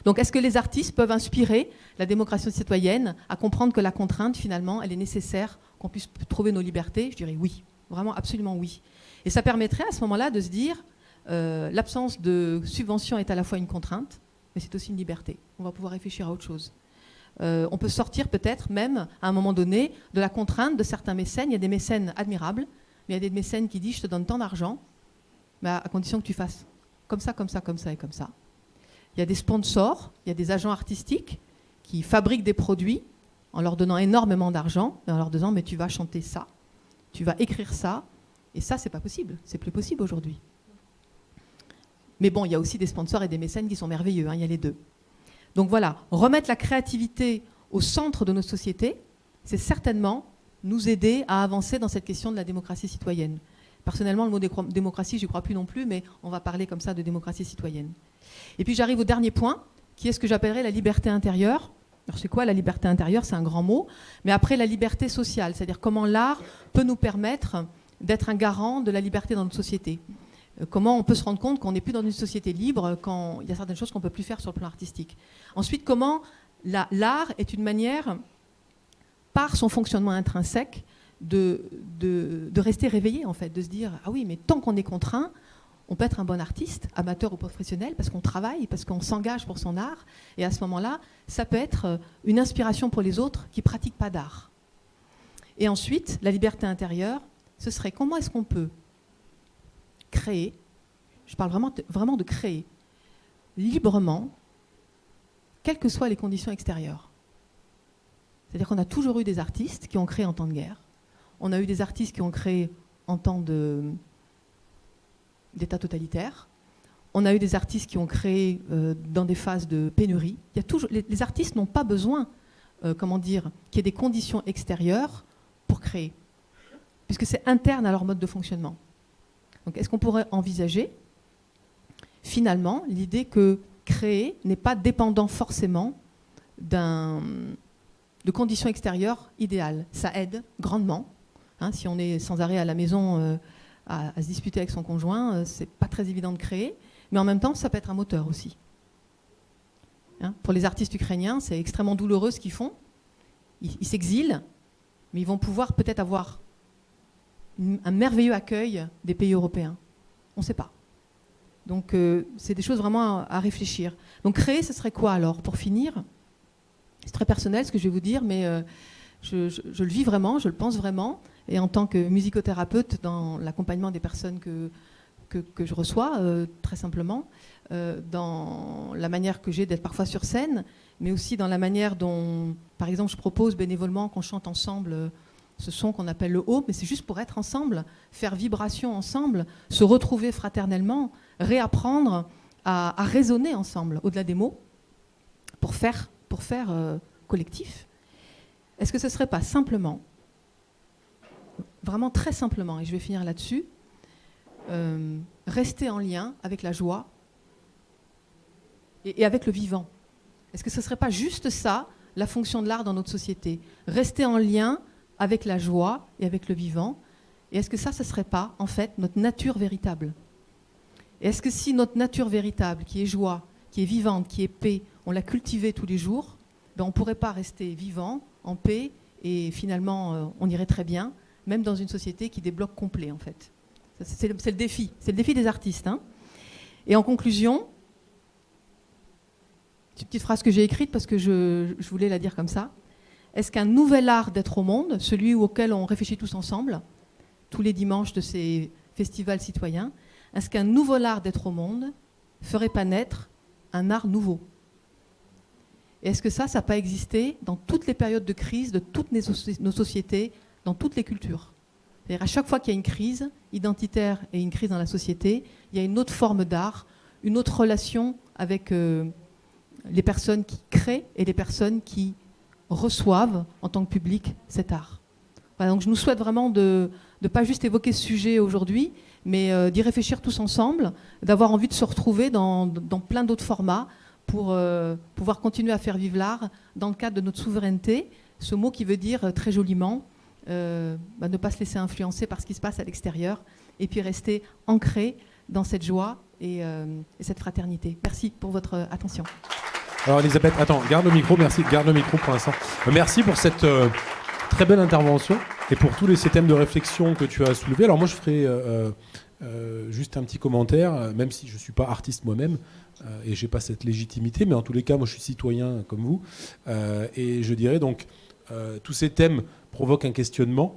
Donc, est-ce que les artistes peuvent inspirer la démocratie citoyenne à comprendre que la contrainte, finalement, elle est nécessaire, qu'on puisse trouver nos libertés? Je dirais oui, vraiment absolument oui. Et ça permettrait à ce moment-là de se dire l'absence de subvention est à la fois une contrainte, mais c'est aussi une liberté. On va pouvoir réfléchir à autre chose. On peut sortir peut-être même, à un moment donné, de la contrainte de certains mécènes. Il y a des mécènes admirables, mais il y a des mécènes qui disent « je te donne tant d'argent, mais à condition que tu fasses comme ça, comme ça, comme ça et comme ça ». Il y a des sponsors, il y a des agents artistiques qui fabriquent des produits en leur donnant énormément d'argent et en leur disant « mais tu vas chanter ça, tu vas écrire ça ». Et ça, c'est pas possible. C'est plus possible aujourd'hui. Mais bon, il y a aussi des sponsors et des mécènes qui sont merveilleux. Il y a les deux. Donc voilà, remettre la créativité au centre de nos sociétés, c'est certainement nous aider à avancer dans cette question de la démocratie citoyenne. Personnellement, le mot démocratie, je n'y crois plus non plus, mais on va parler comme ça de démocratie citoyenne. Et puis j'arrive au dernier point, qui est ce que j'appellerais la liberté intérieure. Alors c'est quoi la liberté intérieure? C'est un grand mot. Mais après, la liberté sociale, c'est-à-dire comment l'art peut nous permettre d'être un garant de la liberté dans notre société. Comment on peut se rendre compte qu'on n'est plus dans une société libre quand il y a certaines choses qu'on ne peut plus faire sur le plan artistique. Ensuite, comment l'art est une manière, par son fonctionnement intrinsèque, de rester réveillé, en fait, de se dire « Ah oui, mais tant qu'on est contraint, on peut être un bon artiste, amateur ou professionnel, parce qu'on travaille, parce qu'on s'engage pour son art. Et à ce moment-là, ça peut être une inspiration pour les autres qui ne pratiquent pas d'art. » Et ensuite, la liberté intérieure, ce serait comment est-ce qu'on peut créer, je parle vraiment de créer, librement, quelles que soient les conditions extérieures. C'est-à-dire qu'on a toujours eu des artistes qui ont créé en temps de guerre. On a eu des artistes qui ont créé en temps d'État totalitaire. On a eu des artistes qui ont créé dans des phases de pénurie. Il y a toujours, les artistes n'ont pas besoin, qu'il y ait des conditions extérieures pour créer, puisque c'est interne à leur mode de fonctionnement. Donc, est-ce qu'on pourrait envisager, finalement, l'idée que créer n'est pas dépendant forcément d'un de conditions extérieures idéales. Ça aide grandement. Hein, si on est sans arrêt à la maison à se disputer avec son conjoint, c'est pas très évident de créer. Mais en même temps, ça peut être un moteur aussi. Hein, pour les artistes ukrainiens, c'est extrêmement douloureux ce qu'ils font. Ils s'exilent, mais ils vont pouvoir peut-être avoir un merveilleux accueil des pays européens. On ne sait pas. Donc c'est des choses vraiment à réfléchir. Donc créer, ce serait quoi alors? Pour finir, c'est très personnel ce que je vais vous dire, mais je le vis vraiment, je le pense vraiment. Et en tant que musicothérapeute, dans l'accompagnement des personnes que je reçois, très simplement, dans la manière que j'ai d'être parfois sur scène, mais aussi dans la manière dont, par exemple, je propose bénévolement qu'on chante ensemble ce son qu'on appelle le haut, mais c'est juste pour être ensemble, faire vibration ensemble, se retrouver fraternellement, réapprendre à raisonner ensemble, au-delà des mots, pour faire collectif. Est-ce que ce ne serait pas simplement, vraiment très simplement, et je vais finir là-dessus, rester en lien avec la joie et avec le vivant? Est-ce que ce ne serait pas juste ça, la fonction de l'art dans notre société? Rester en lien avec la joie et avec le vivant. Et est-ce que ça ne serait pas, en fait, notre nature véritable? Et est-ce que si notre nature véritable, qui est joie, qui est vivante, qui est paix, on l'a cultivée tous les jours, ben on ne pourrait pas rester vivant, en paix, et finalement, on irait très bien, même dans une société qui débloque complet, en fait. C'est le défi. C'est le défi des artistes. Hein. Et en conclusion, une petite phrase que j'ai écrite parce que je voulais la dire comme ça. Est-ce qu'un nouvel art d'être au monde, celui auquel on réfléchit tous ensemble, tous les dimanches de ces festivals citoyens, est-ce qu'un nouvel art d'être au monde ferait pas naître un art nouveau? Et est-ce que ça n'a pas existé dans toutes les périodes de crise de toutes nos sociétés, dans toutes les cultures? C'est-à-dire à chaque fois qu'il y a une crise identitaire et une crise dans la société, il y a une autre forme d'art, une autre relation avec les personnes qui créent et les personnes qui reçoivent en tant que public cet art. Voilà, donc je nous souhaite vraiment de ne pas juste évoquer ce sujet aujourd'hui, mais d'y réfléchir tous ensemble, d'avoir envie de se retrouver dans plein d'autres formats pour pouvoir continuer à faire vivre l'art dans le cadre de notre souveraineté, ce mot qui veut dire très joliment ne pas se laisser influencer par ce qui se passe à l'extérieur et puis rester ancré dans cette joie et cette fraternité. Merci pour votre attention. Alors Elisabeth, attends, garde le micro, merci, garde le micro pour l'instant. Merci pour cette très belle intervention et pour tous ces thèmes de réflexion que tu as soulevés. Alors moi je ferai juste un petit commentaire, même si je ne suis pas artiste moi-même et je n'ai pas cette légitimité, mais en tous les cas moi je suis citoyen comme vous et je dirais donc tous ces thèmes provoquent un questionnement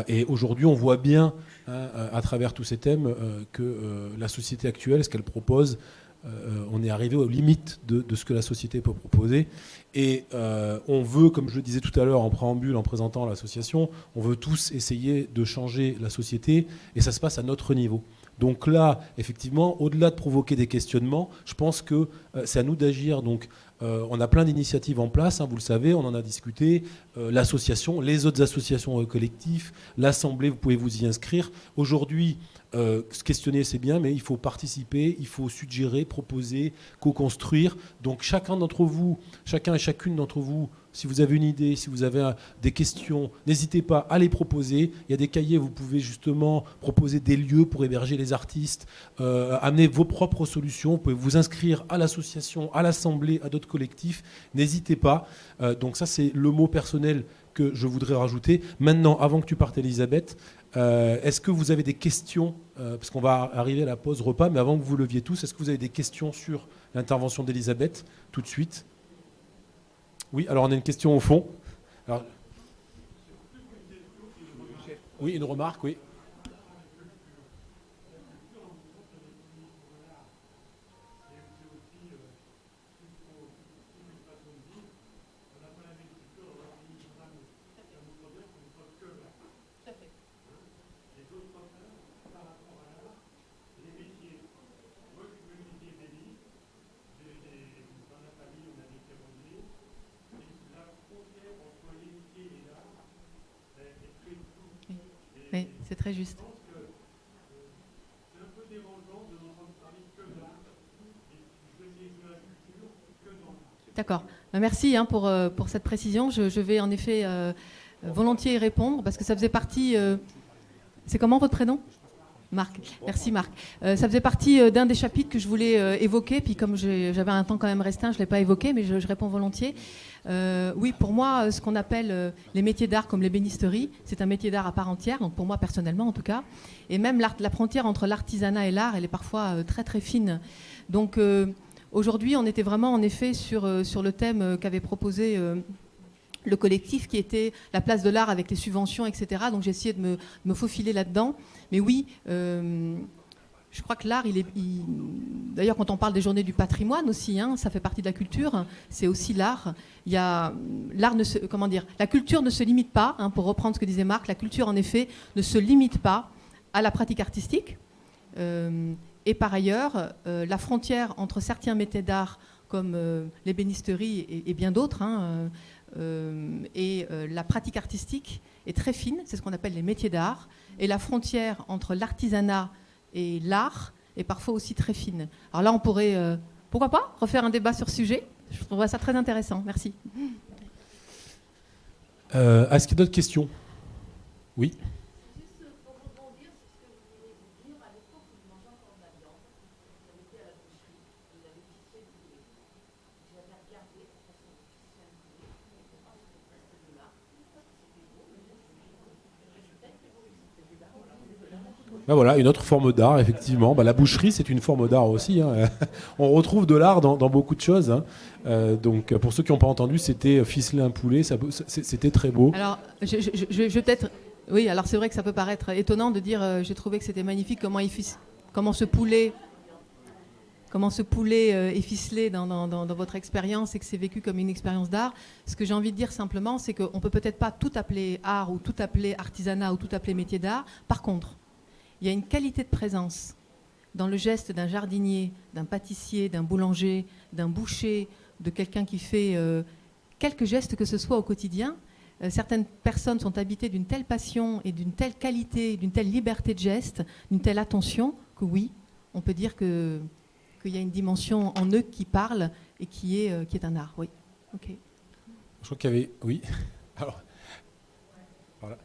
et aujourd'hui on voit bien à travers tous ces thèmes que la société actuelle, ce qu'elle propose, on est arrivé aux limites de ce que la société peut proposer et on veut, comme je le disais tout à l'heure en préambule, en présentant l'association, on veut tous essayer de changer la société et ça se passe à notre niveau. Donc là, effectivement, au-delà de provoquer des questionnements, je pense que c'est à nous d'agir. Donc on a plein d'initiatives en place, hein, vous le savez, on en a discuté, l'association, les autres associations collectifs, l'Assemblée, vous pouvez vous y inscrire. Aujourd'hui, se questionner c'est bien, mais il faut participer, il faut suggérer, proposer, co-construire. Donc chacun d'entre vous, chacun et chacune d'entre vous, si vous avez une idée, si vous avez des questions, n'hésitez pas à les proposer. Il y a des cahiers, vous pouvez justement proposer des lieux pour héberger les artistes, amener vos propres solutions. Vous pouvez vous inscrire à l'association, à l'Assemblée, à d'autres collectifs. N'hésitez pas. Donc ça, c'est le mot personnel que je voudrais rajouter. Maintenant, avant que tu partes, Elisabeth, est-ce que vous avez des questions parce qu'on va arriver à la pause repas, mais avant que vous leviez tous, est-ce que vous avez des questions sur l'intervention d'Elisabeth tout de suite? Oui, alors on a une question au fond. Alors, oui, une remarque, oui. Oui, c'est très juste. D'accord. Merci pour cette précision. Je vais en effet volontiers y répondre parce que ça faisait partie... c'est comment votre prénom ? Marc. Merci Marc. Ça faisait partie d'un des chapitres que je voulais évoquer, puis comme j'avais un temps quand même restreint, je ne l'ai pas évoqué, mais je réponds volontiers. Oui, pour moi, ce qu'on appelle les métiers d'art comme l'ébénisterie, c'est un métier d'art à part entière, donc pour moi personnellement en tout cas. Et même la frontière entre l'artisanat et l'art, elle est parfois très très fine. Donc aujourd'hui, on était vraiment en effet sur le thème qu'avait proposé... le collectif qui était la place de l'art avec les subventions, etc. Donc j'ai essayé de me faufiler là-dedans. Mais oui, je crois que l'art, d'ailleurs quand on parle des journées du patrimoine aussi, hein, ça fait partie de la culture, c'est aussi l'art. La culture ne se limite pas, hein, pour reprendre ce que disait Marc, la culture en effet ne se limite pas à la pratique artistique. Et par ailleurs, la frontière entre certains métiers d'art comme l'ébénisterie et bien d'autres, hein, la pratique artistique est très fine, c'est ce qu'on appelle les métiers d'art, et la frontière entre l'artisanat et l'art est parfois aussi très fine. Alors là, on pourrait, pourquoi pas, refaire un débat sur ce sujet. Je trouverais ça très intéressant. Merci. Est-ce qu'il y a d'autres questions ? Oui. Ben voilà, une autre forme d'art, effectivement. La boucherie, c'est une forme d'art aussi, hein. On retrouve de l'art dans beaucoup de choses, hein. Donc, pour ceux qui n'ont pas entendu, c'était ficeler un poulet, c'était très beau. Alors, je peut-être... Oui, alors c'est vrai que ça peut paraître étonnant de dire j'ai trouvé que c'était magnifique comment ce poulet est ficelé dans votre expérience et que c'est vécu comme une expérience d'art. Ce que j'ai envie de dire simplement, c'est qu'on ne peut peut-être pas tout appeler art ou tout appeler artisanat ou tout appeler métier d'art. Par contre, il y a une qualité de présence dans le geste d'un jardinier, d'un pâtissier, d'un boulanger, d'un boucher, de quelqu'un qui fait quelques gestes que ce soit au quotidien. Certaines personnes sont habitées d'une telle passion et d'une telle qualité, d'une telle liberté de geste, d'une telle attention que oui, on peut dire qu'il y a une dimension en eux qui parle et qui est un art. Oui. Ok. Je crois qu'il y avait... Oui. Alors... Voilà.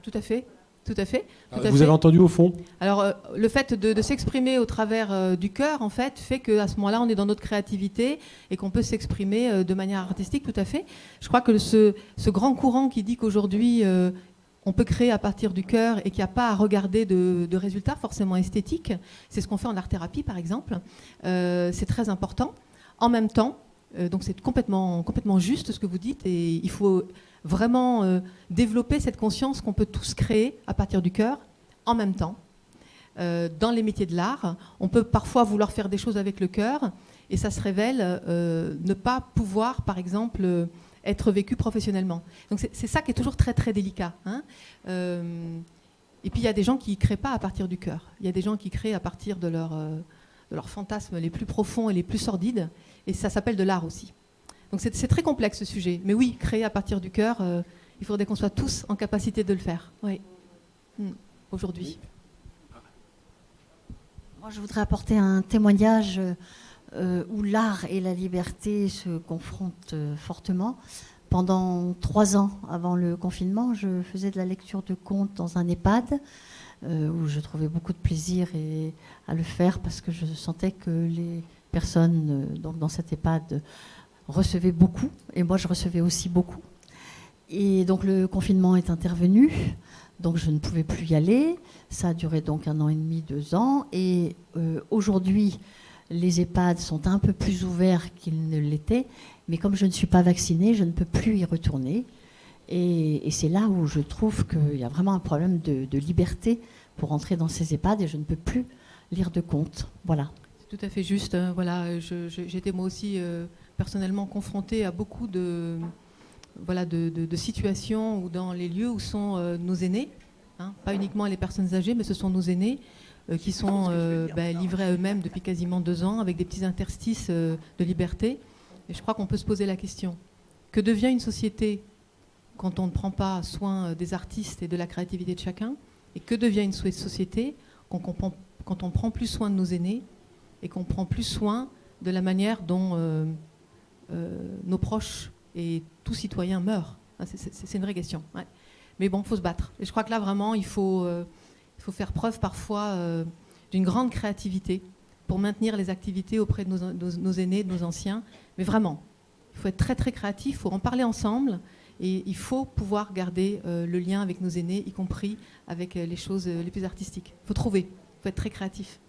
Tout à fait. Vous avez entendu au fond ? Alors, le fait de s'exprimer au travers du cœur, en fait, fait qu'à ce moment-là, on est dans notre créativité et qu'on peut s'exprimer de manière artistique, tout à fait. Je crois que ce grand courant qui dit qu'aujourd'hui, on peut créer à partir du cœur et qu'il n'y a pas à regarder de résultats forcément esthétiques, c'est ce qu'on fait en art-thérapie, par exemple. C'est très important. En même temps, donc c'est complètement juste ce que vous dites et il faut vraiment développer cette conscience qu'on peut tous créer à partir du cœur en même temps. Dans les métiers de l'art, on peut parfois vouloir faire des choses avec le cœur et ça se révèle ne pas pouvoir, par exemple, être vécu professionnellement. Donc c'est ça qui est toujours très très délicat, hein. Et puis il y a des gens qui ne créent pas à partir du cœur. Il y a des gens qui créent à partir de leurs fantasmes les plus profonds et les plus sordides et ça s'appelle de l'art aussi. Donc c'est très complexe ce sujet. Mais oui, créer à partir du cœur, il faudrait qu'on soit tous en capacité de le faire. Oui. Aujourd'hui. Moi, je voudrais apporter un témoignage où l'art et la liberté se confrontent fortement. Pendant 3 ans avant le confinement, je faisais de la lecture de contes dans un EHPAD où je trouvais beaucoup de plaisir à le faire parce que je sentais que les personnes donc dans cet EHPAD recevaient beaucoup et moi je recevais aussi beaucoup. Et donc le confinement est intervenu, donc je ne pouvais plus y aller. Ça a duré donc 1 an et demi, 2 ans. Et aujourd'hui, les EHPAD sont un peu plus ouverts qu'ils ne l'étaient. Mais comme je ne suis pas vaccinée, je ne peux plus y retourner. Et c'est là où je trouve qu'il y a vraiment un problème de liberté pour entrer dans ces EHPAD et je ne peux plus lire de contes. Voilà. C'est tout à fait juste. Voilà, j'étais moi aussi personnellement confrontée à beaucoup de situations où dans les lieux où sont nos aînés, hein, pas uniquement les personnes âgées, mais ce sont nos aînés qui sont livrés à eux-mêmes depuis quasiment 2 ans avec des petits interstices de liberté. Et je crois qu'on peut se poser la question. Que devient une société quand on ne prend pas soin des artistes et de la créativité de chacun? Et que devient une société quand on prend plus soin de nos aînés et qu'on prend plus soin de la manière dont nos proches et tout citoyen meurent? C'est une vraie question. Ouais. Mais bon, il faut se battre. Et je crois que là, vraiment, il faut faire preuve parfois d'une grande créativité pour maintenir les activités auprès de nos aînés, de nos anciens. Mais vraiment, il faut être très, très créatif, il faut en parler ensemble. Et il faut pouvoir garder le lien avec nos aînés, y compris avec les choses les plus artistiques. Il faut trouver, il faut être très créatif.